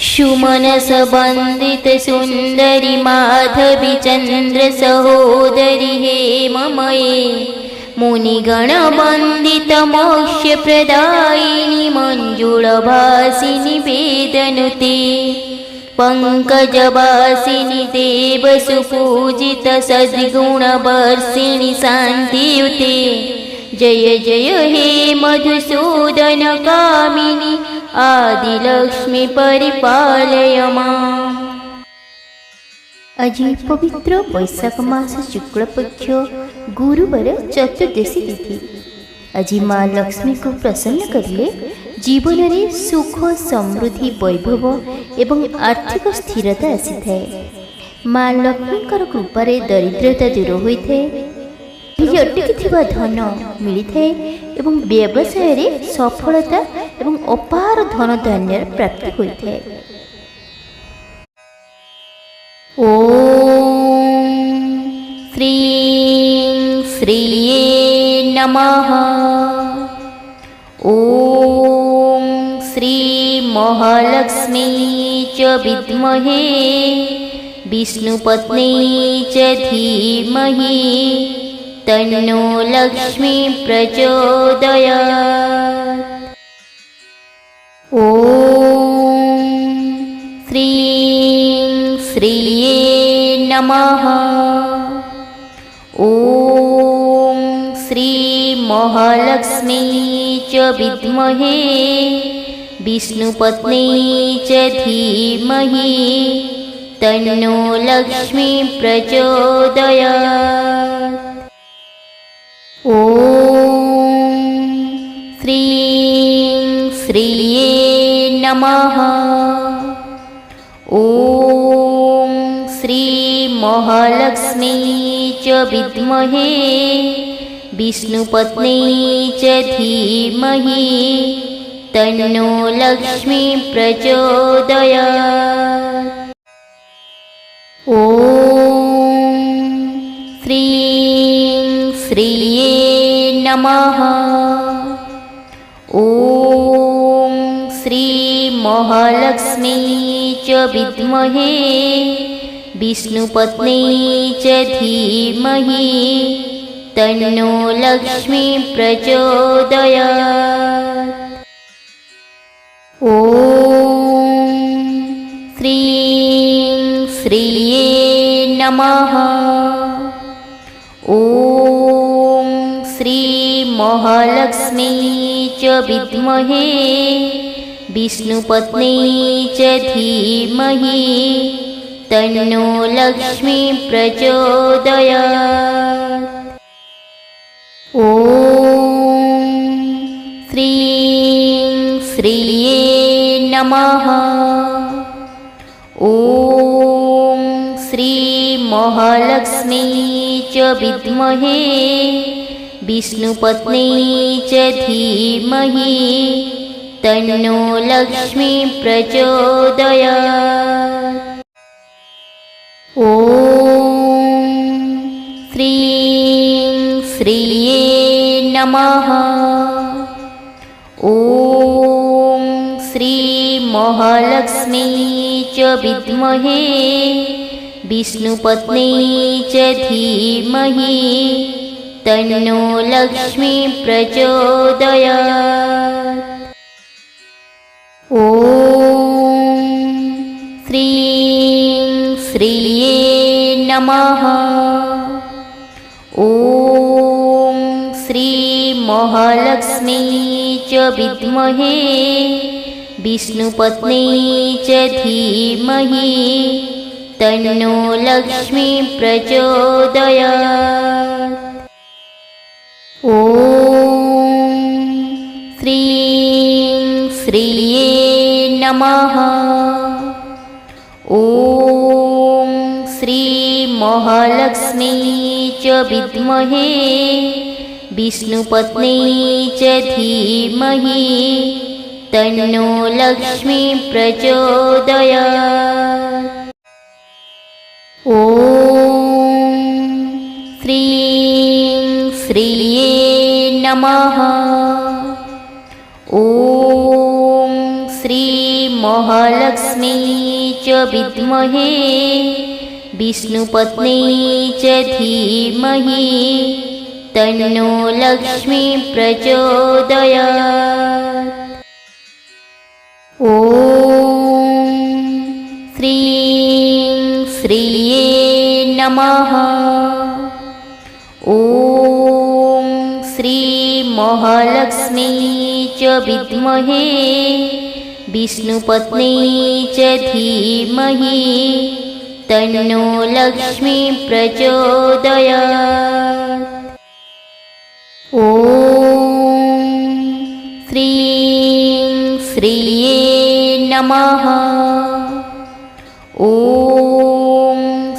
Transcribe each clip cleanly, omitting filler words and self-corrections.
सुमनस वंदित सुंदरी माधवी चंद्र सहोदरी हेममये मुनिगण वंदित मोक्ष प्रदायिनी मंजुळभासिनी वेदनुते पंकजवासिनी देव सुपूजित सद्गुण वर्षिणी शांतियुते जय जय हे मधुसूदन कामिनी आदिलक्ष्मी परिपालय मां। आज पवित्र वैशाख मास शुक्ल पक्ष गुरुवार चतुर्दशी तिथि। आज माँ लक्ष्मी को प्रसन्न करिले जीवन में सुख समृद्धि वैभव एवं आर्थिक स्थिरता आसी थाए। माँ लक्ष्मी कृपारे दरिद्रता दूर होता है, अटकी धन मिली थाए एवं व्यवसाय रे सफलता एवं अपार धन धान्य प्राप्ति होता है। ओम श्रीं श्रीये नमः। ओम श्री महालक्ष्मी च विद्महे विष्णुपत्नी च धीमहि तन्नो लक्ष्मी प्रचोदयात्। ओम श्रीं श्रीये नमः। ओम श्री महालक्ष्मी च विद्महे विष्णुपत्नी च धीमहि तन्नो लक्ष्मी प्रचोदयात्। ओम श्रीं श्रीये नमः। ओम श्री महालक्ष्मी च विद्महे विष्णुपत्नी च धीमहि तन्नो लक्ष्मी प्रचोदयात्। ओम श्रीं श्रीये नमः। ओम श्री महालक्ष्मी च विद्महे विष्णुपत्नी च धीमहि तन्नो लक्ष्मी प्रचोदयात्। ओम श्रीं श्रीये नमः। ओम श्री महालक्ष्मी च विद्महे विष्णुपत्नी च धीमहि तन्नो लक्ष्मी प्रचोदयात्। ओम श्रीं श्रीये नमः। ओम श्री महालक्ष्मी च विद्महे विष्णुपत्नी च धीमहि तन्नो लक्ष्मी प्रचोदयात्। ओम श्रीं श्रीये नमः। ओम श्री महालक्ष्मी च विद्महे विष्णुपत्नी च धीमहि तन्नो लक्ष्मी प्रचोदयात्। ओम श्रीं श्रीये नमः। ओम श्री महालक्ष्मी च विद्महे विष्णुपत्नी च धीमहि तन्नो लक्ष्मी प्रचोदयात्। ओम श्रीं श्रीये नमः। ओम श्री महालक्ष्मी च विद्महे विष्णुपत्नी च धीमहि तन्नो लक्ष्मी प्रचोदयात्। ओम श्रीं श्रीये नमः। ओम श्रीमहालक्ष्मी च विद्महे विष्णुपत्नी च धीमहि तन्नो लक्ष्मी प्रचोदयात्। ॐ श्रीं श्रिये नमः। ॐ श्रीमहालक्ष्मी च विद्महे विष्णुपत्नी च धीमहि तन्नो लक्ष्मी प्रचोदयात्। ॐ श्रीं श्रिये नमः। ॐ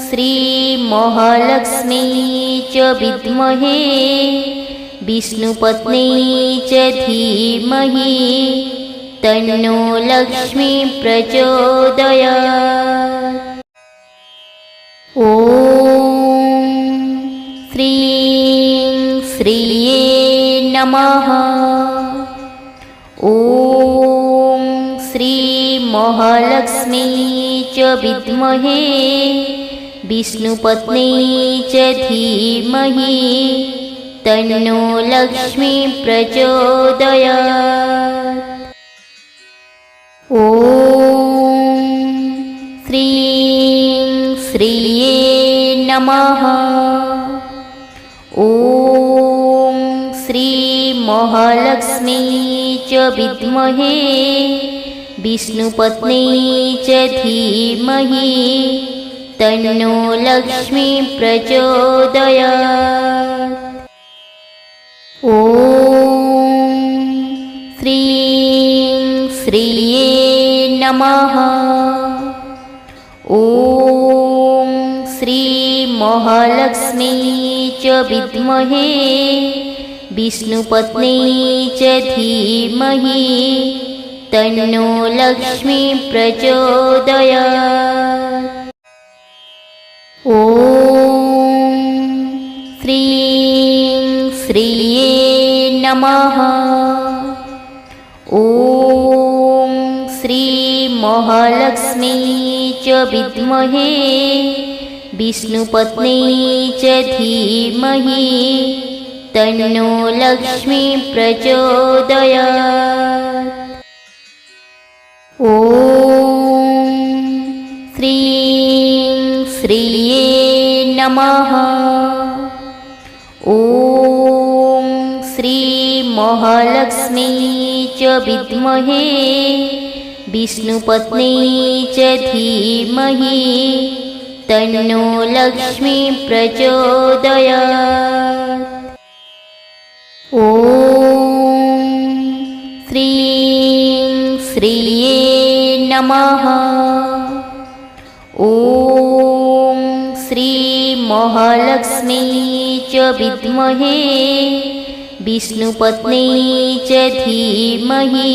श्रीमहालक्ष्मी च विद्महे विष्णुपत्नी च धीमहि तन्नो लक्ष्मी प्रचोदयात्। ॐ श्रीं श्रिये नमः। ॐ श्रीमहालक्ष्मी च विद्महे विष्णुपत्नी च धीमहि तन्नो लक्ष्मी प्रचोदयात्। ॐ श्रीं श्रिये नमः। ॐ श्रीमहालक्ष्मी च विद्महे विष्णुपत्नी च धीमहि तन्नो लक्ष्मी प्रचोदयात्। ॐ श्रीं श्रिये नमः। ॐ श्रीमहालक्ष्मी च विद्महे विष्णुपत्नी च धीमहि तन्नो लक्ष्मी प्रचोदयात्। ॐ श्रीं श्रिये नमः। ॐ श्रीमहालक्ष्मी च विद्महे विष्णुपत्नी च धीमहि तन्नो लक्ष्मी प्रचोदयात्। ॐ श्रीं श्रिये नमः। ॐ श्रीमहालक्ष्मी च विद्महे विष्णुपत्नी च धीमहि तन्नो लक्ष्मी प्रचोदयात्। ॐ श्रीं श्रिये नमः। ॐ श्रीमहालक्ष्मी च विद्महे विष्णुपत्नी च धीमहि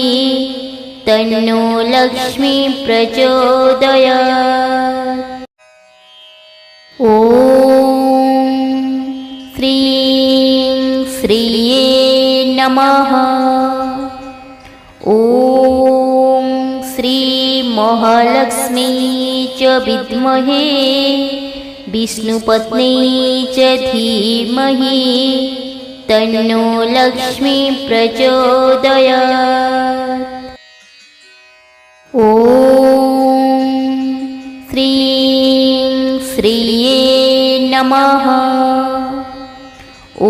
तन्नो लक्ष्मी प्रचोदयात्। ॐ श्रीं श्रिये नमः। ॐ श्रीमहालक्ष्मी च विद्महे विष्णुपत्नी च धीमहि तन्नो लक्ष्मी प्रचोदयात्। ॐ श्रीं श्रिये नमः। ॐ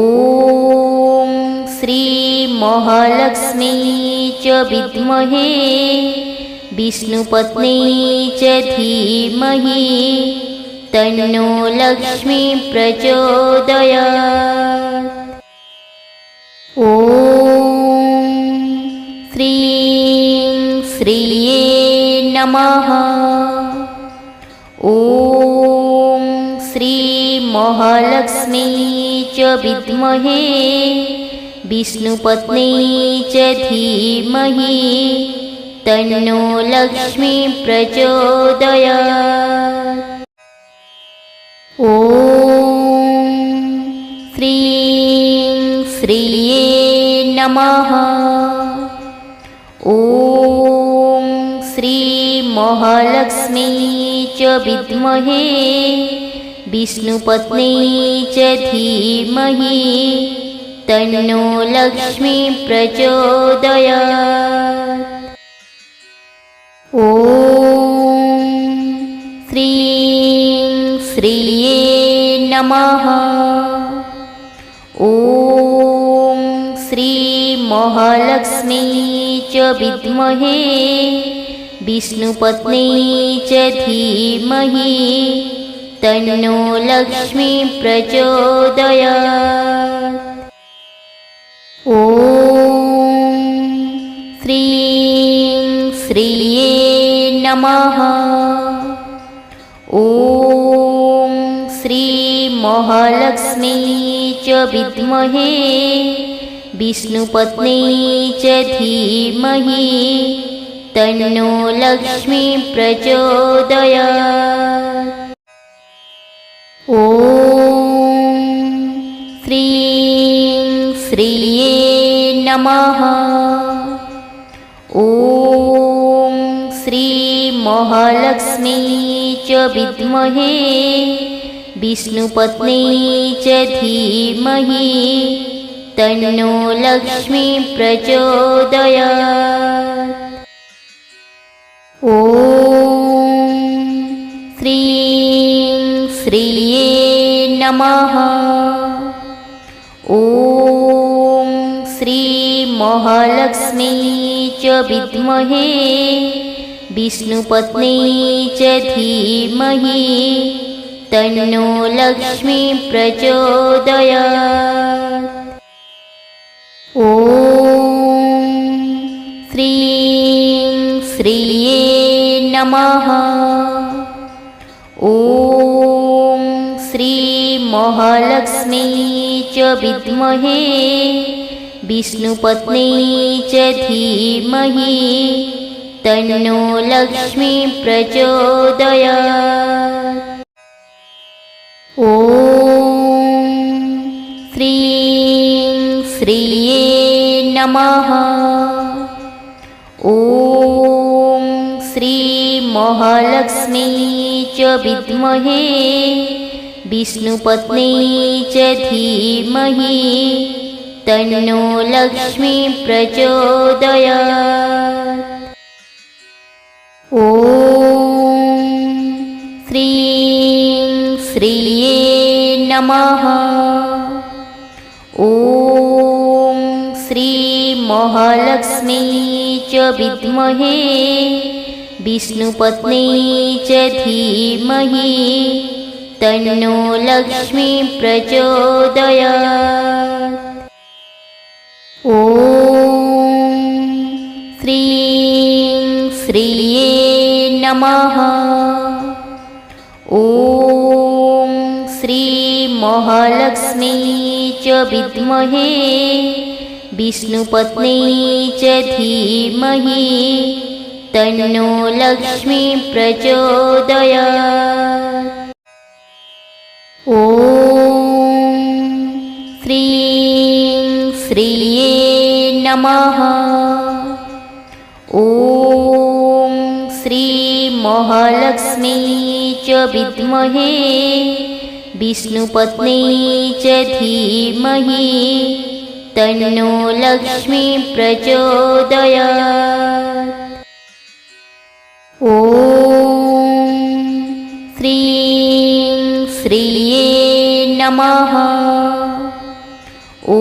श्रीमहालक्ष्मी च विद्महे विष्णुपत्नी च धीमहि तन्नो लक्ष्मी प्रचोदयात्। ॐ श्रीं श्रिये नमः। ॐ श्रीमहालक्ष्मी च विद्महे विष्णुपत्नी च धीमहि तन्नो लक्ष्मी प्रचोदयात्। ॐ श्रीं श्रिये नमः। ॐ श्रीमहालक्ष्मी च विद्महे विष्णुपत्नी च धीमहि तन्नो लक्ष्मी प्रचोदयात्। ॐ श्रीं श्रिये नमः। ॐ श्रीमहालक्ष्मी च विद्महे विष्णुपत्नी च धीमहि तन्नो लक्ष्मी प्रचोदयात्। ॐ श्रीं श्रिये नमः। ॐ श्रीमहालक्ष्मी च विद्महे विष्णुपत्नी च धीमहि तन्नो लक्ष्मी प्रचोदयात्। ॐ श्रीं श्रिये नमः। ॐ श्रीमहालक्ष्मी च विद्महे विष्णुपत्नी च धीमहि तन्नो लक्ष्मी प्रचोदयात्। ॐ श्रीं श्रिये नमः। ॐ श्रीमहालक्ष्मी च विद्महे विष्णुपत्नी च धीमहि तन्नो लक्ष्मी प्रचोदयात्। ॐ श्रीं श्रिये नमः। ॐ श्रीमहालक्ष्मी च विद्महे विष्णुपत्नी च धीमहि तन्नो लक्ष्मी प्रचोदयात्। ॐ श्रीं श्रिये नमः। ॐ श्रीमहालक्ष्मी च विद्महे विष्णुपत्नी च धीमहि तन्नो लक्ष्मी प्रचोदयात्। ॐ श्रीं श्रिये नमः। ॐ श्रीमहालक्ष्मी च विद्महे विष्णुपत्नी च धीमहि तन्नो लक्ष्मी प्रचोदयात्। ॐ श्रीं श्रिये नमः। ॐ श्रीमहालक्ष्मी च विद्महे विष्णुपत्नी च धीमहि तन्नो लक्ष्मी प्रचोदयात्। ॐ श्रीं श्रिये नमः। ॐ श्रीमहालक्ष्मी च विद्महे विष्णुपत्नी च धीमहि तन्नो लक्ष्मी प्रचोदयात्। ॐ श्रीं श्रिये नमः। ॐ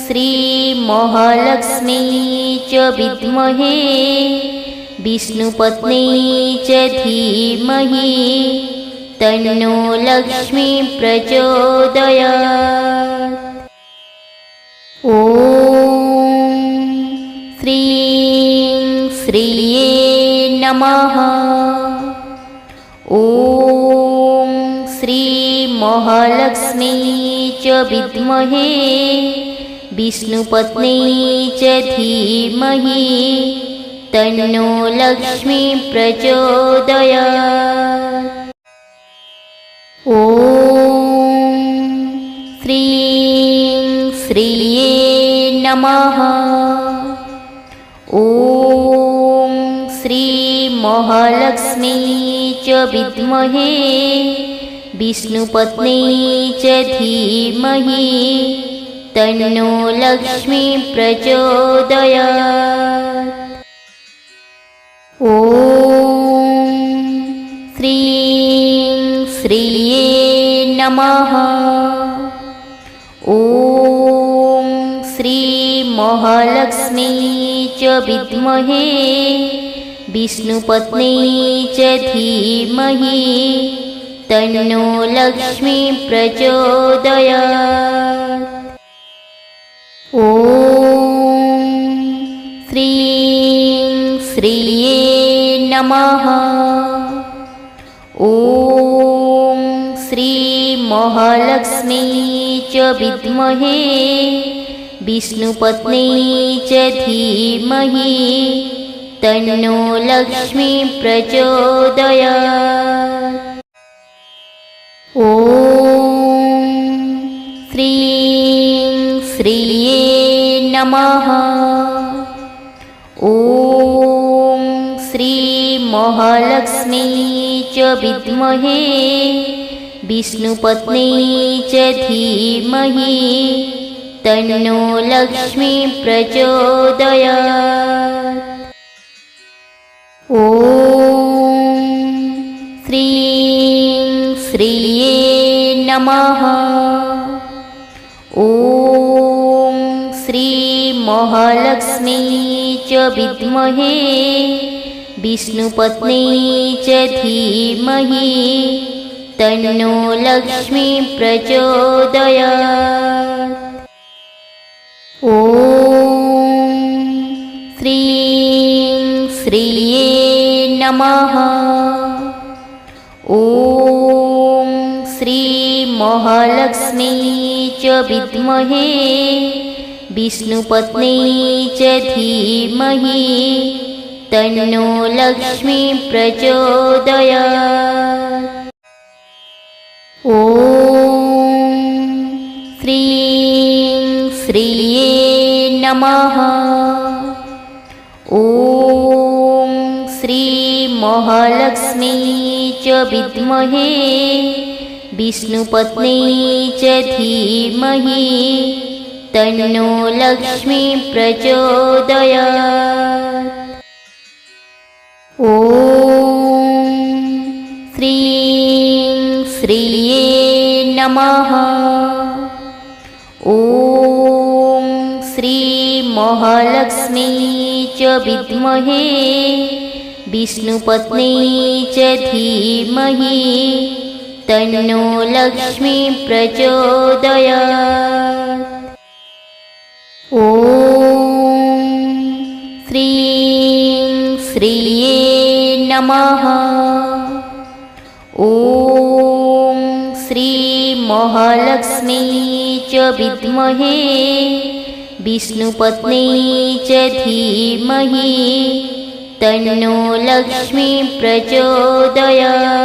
श्रीमहालक्ष्मी च विद्महे विष्णुपत्नी च धीमहि तन्नो लक्ष्मी प्रचोदयात्। ॐ श्रीं श्रिये नमः। ॐ श्रीमहालक्ष्मी च विद्महे विष्णुपत्नी च धीमहि तन्नो लक्ष्मी प्रचोदयात्। ॐ श्रीं श्रिये नमः। ॐ श्रीमहालक्ष्मी च विद्महे विष्णुपत्नी च धीमहि तन्नो लक्ष्मी प्रचोदयात्। ॐ श्रीं श्रिये नमः। ॐ श्रीमहालक्ष्मी च विद्महे विष्णुपत्नी च धीमहि तन्नो लक्ष्मी प्रचोदयात्। ॐ श्रीं श्रिये नमः। ॐ श्रीमहालक्ष्मी च विद्महे विष्णुपत्नी च धीमहि तन्नो लक्ष्मी प्रचोदयात्। ॐ श्रीं श्रिये नमः। ॐ श्रीमहालक्ष्मी च विद्महे विष्णुपत्नी च धीमहि तन्नो लक्ष्मी प्रचोदयात्। ॐ श्रीं श्रिये नमः। ॐ श्रीमहालक्ष्मी च विद्महे विष्णुपत्नी च धीमहि तन्नो लक्ष्मी प्रचोदयात्। ॐ श्रीं श्रिये नमः। ॐ श्रीमहालक्ष्मी च विद्महे विष्णुपत्नी च धीमहि तन्नो लक्ष्मी प्रचोदयात्। ॐ श्रीं श्रिये नमः। ॐ श्रीमहालक्ष्मी च विद्महे विष्णुपत्नी च धीमहि तन्नो लक्ष्मी प्रचोदयात्। ॐ श्रीं श्रिये नमः। ॐ श्रीमहालक्ष्मी च विद्महे विष्णुपत्नी च धीमहि तन्नो लक्ष्मी प्रचोदयात्। ॐ श्रीं श्रिये नमः। ॐ श्रीमहालक्ष्मी च विद्महे विष्णुपत्नी च धीमहि तन्नो लक्ष्मी प्रचोदयात्।